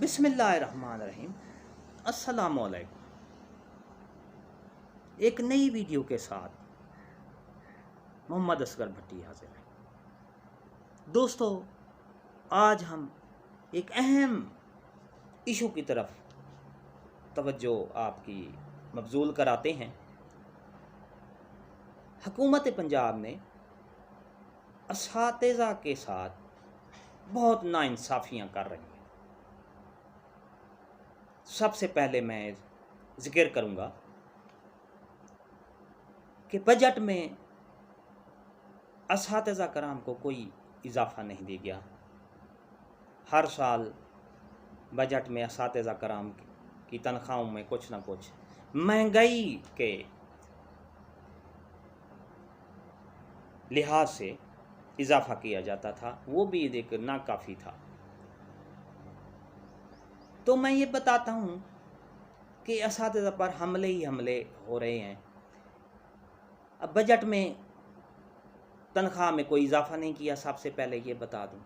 बिस्मिल्लाहिर्रहमानिर्रहीम। अस्सलामुअलैकुम। एक नई वीडियो के साथ मोहम्मद असगर भट्टी हाजिर है। दोस्तों, आज हम एक अहम इशू की तरफ तवज्जो आपकी मबजूल कराते हैं। हुकूमत पंजाब ने असातिज़ा के साथ बहुत नाइंसाफ़ियाँ कर रही हैं। सबसे पहले मैं ज़िक्र करूँगा कि बजट में असातिज़ा कराम को कोई इजाफ़ा नहीं दिया गया। हर साल बजट में असातिज़ा कराम की तनख्वाहों में कुछ ना कुछ महंगाई के लिहाज से इजाफ़ा किया जाता था, वो भी एक नाकाफ़ी था। तो मैं ये बताता हूँ कि असातिज़ा पर हमले ही हमले हो रहे हैं। अब बजट में तनख्वाह में कोई इजाफ़ा नहीं किया, सबसे पहले ये बता दूँ।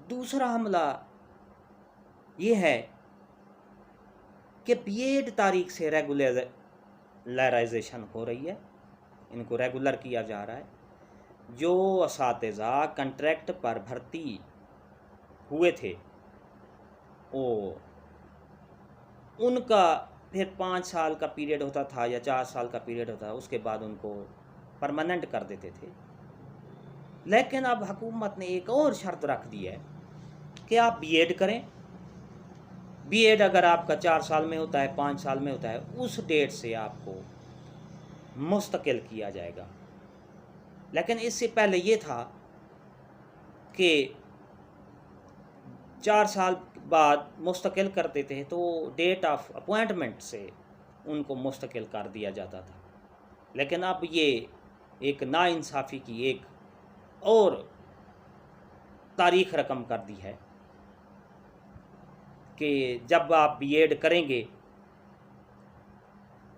दूसरा हमला ये है कि बीएड तारीख से रेगुलराइजेशन हो रही है, इनको रेगुलर किया जा रहा है। जो असातिज़ा कंट्रैक्ट पर भर्ती हुए थे वो उनका फिर 5 साल का पीरियड होता था या 4 साल का पीरियड होता था, उसके बाद उनको परमानेंट कर देते थे। लेकिन अब हुकूमत ने एक और शर्त रख दी है कि आप बीएड करें। बीएड अगर आपका 4 साल में होता है, 5 साल में होता है, उस डेट से आपको मुस्तकिल किया जाएगा। लेकिन इससे पहले ये था कि 4 साल बाद मुस्तकिल कर देते हैं तो डेट ऑफ अपॉइंटमेंट से उनको मुस्तकिल कर दिया जाता था। लेकिन अब ये एक नाइंसाफ़ी की एक और तारीख रकम कर दी है कि जब आप बीएड करेंगे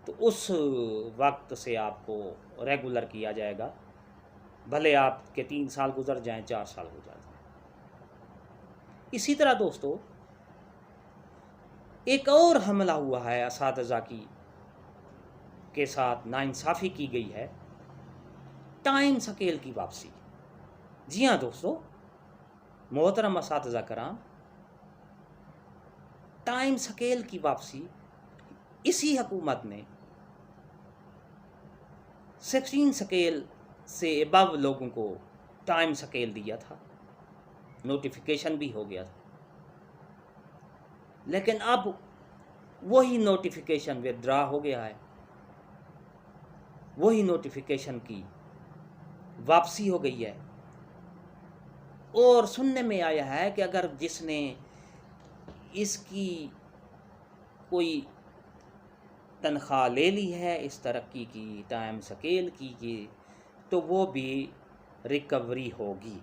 तो उस वक्त से आपको रेगुलर किया जाएगा, भले आपके 3 साल गुजर जाएं, 4 साल गुजर जाएं। इसी तरह दोस्तों, एक और हमला हुआ है असातिज़ा के साथ नाइंसाफ़ी की गई है, टाइम स्केल की वापसी। जी हाँ दोस्तों, मोहतरम असातिज़ा कराम, टाइम स्केल की वापसी इसी हुकूमत ने 16 स्केल से अबव लोगों को टाइम स्केल दिया था, नोटिफिकेशन भी हो गया था। लेकिन अब वही नोटिफिकेशन विथड्रॉ हो गया है, वही नोटिफिकेशन की वापसी हो गई है। और सुनने में आया है कि अगर जिसने इसकी कोई तनख्वाह ले ली है, इस तरक्की की, टाइम स्केल की, तो वो भी रिकवरी होगी।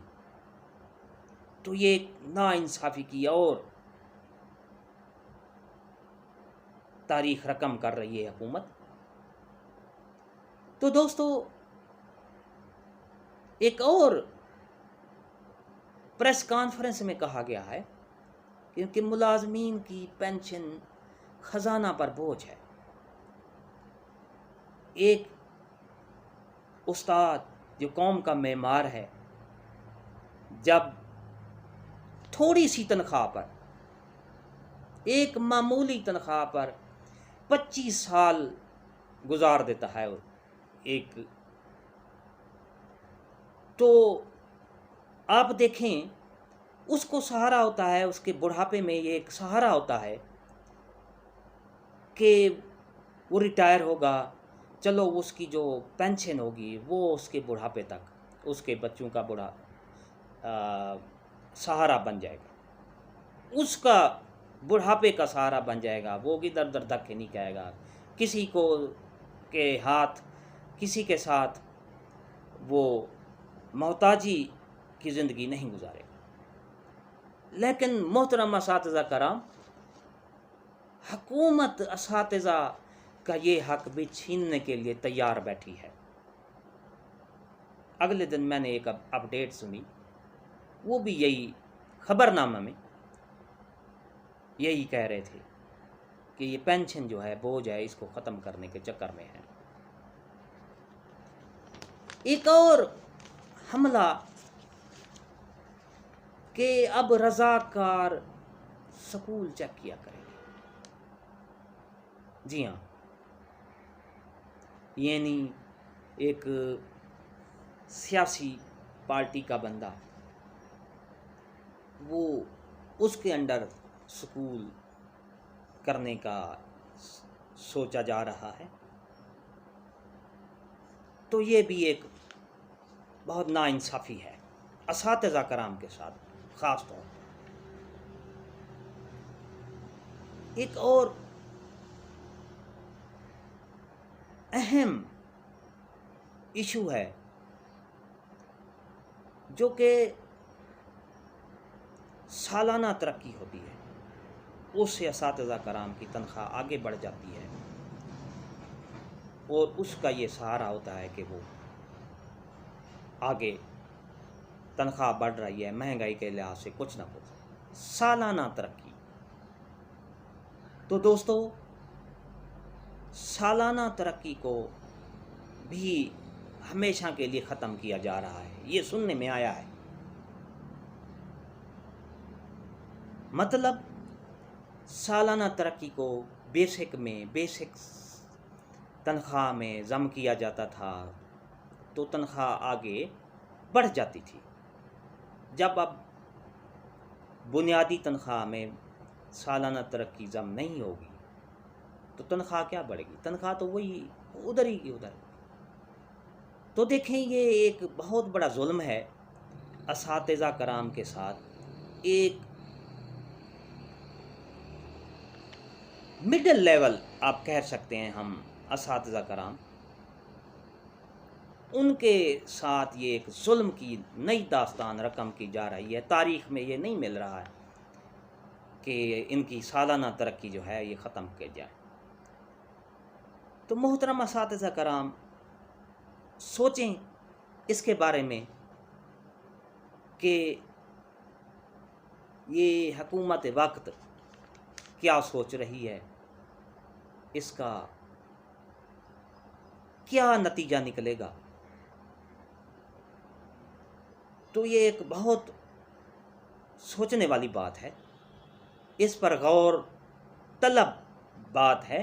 तो ये नाइंसाफ़ी की और तारीख रकम कर रही है हुकूमत। तो दोस्तों, एक और प्रेस कॉन्फ्रेंस में कहा गया है क्योंकि मुलाजमीन की पेंशन खजाना पर बोझ है। एक उस्ताद जो कौम का मेमार है, जब थोड़ी सी तनख्वाह पर, एक मामूली तनख्वाह पर 25 साल गुजार देता है एक, तो आप देखें उसको सहारा होता है, उसके बुढ़ापे में ये एक सहारा होता है कि वो रिटायर होगा, चलो उसकी जो पेंशन होगी वो उसके बुढ़ापे तक, उसके बच्चों का सहारा बन जाएगा, उसका बुढ़ापे का सहारा बन जाएगा। वो इधर उधर धक्के नहीं खाएगा, किसी को के हाथ, किसी के साथ वो मोहताजी की ज़िंदगी नहीं गुजारेगा। लेकिन मोहतरम असातिज़ा कराम, हुकूमत असातिज़ा का ये हक भी छीनने के लिए तैयार बैठी है। अगले दिन मैंने एक अपडेट सुनी, वो भी यही खबरनामा में, यही कह रहे थे कि ये पेंशन जो है बोझ है, इसको ख़त्म करने के चक्कर में है। एक और हमला कि अब रज़ाकार स्कूल चेक किया करेंगे। जी हाँ, यानी एक सियासी पार्टी का बंदा, वो उसके अंडर स्कूल करने का सोचा जा रहा है। तो ये भी एक बहुत नाइंसाफ़ी है असातिज़ा कराम के साथ ख़ास तौर पर। एक और अहम इशू है जो कि सालाना तरक्की होती है, उससे असातिज़ा कराम की तनख्वाह आगे बढ़ जाती है और उसका ये सहारा होता है कि वो आगे तनख्वाह बढ़ रही है, महंगाई के लिहाज से कुछ ना कुछ सालाना तरक्की। तो दोस्तों, सालाना तरक्की को भी हमेशा के लिए ख़त्म किया जा रहा है, ये सुनने में आया है। मतलब सालाना तरक्की को बेसिक तनख्वाह में जम किया जाता था तो तनख्वाह आगे बढ़ जाती थी। जब अब बुनियादी तनख्वाह में सालाना तरक्की जम नहीं होगी तो तनख्वाह क्या बढ़ेगी? तनख्वाह तो वही उधर ही की उधर। तो देखें, ये एक बहुत बड़ा जुल्म है असातिज़ा कराम के साथ। एक मिडिल लेवल आप कह सकते हैं हम असातिज़ा कराम, उनके साथ ये एक जुल्म की नई दास्तान रकम की जा रही है। तारीख़ में ये नहीं मिल रहा है कि इनकी सालाना तरक्की जो है ये ख़त्म की जाए। तो मोहतरम असातिज़ा कराम, सोचें इसके बारे में कि ये हुकूमत वक्त क्या सोच रही है, इसका क्या नतीजा निकलेगा। तो ये एक बहुत सोचने वाली बात है, इस पर गौर तलब बात है।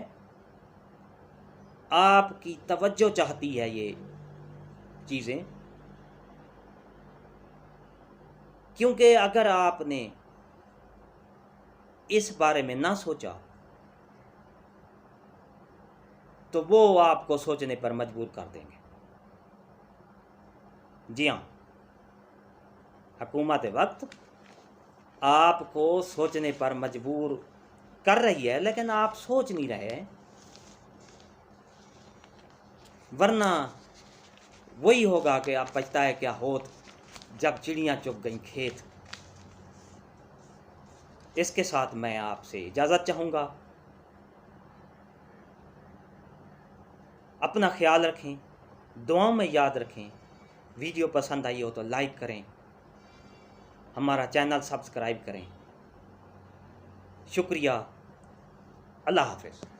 आपकी तवज्जो चाहती है ये चीज़ें, क्योंकि अगर आपने इस बारे में ना सोचा तो वो आपको सोचने पर मजबूर कर देंगे। जी हाँ, हुकूमत वक्त आपको सोचने पर मजबूर कर रही है, लेकिन आप सोच नहीं रहे हैं, वरना वही होगा कि आप पछताए क्या होत जब चिड़ियाँ चुग गईं खेत। इसके साथ मैं आपसे इजाज़त चाहूँगा। अपना ख्याल रखें, दुआओं में याद रखें। वीडियो पसंद आई हो तो लाइक करें, हमारा चैनल सब्सक्राइब करें। शुक्रिया। अल्लाह हाफ़िज़।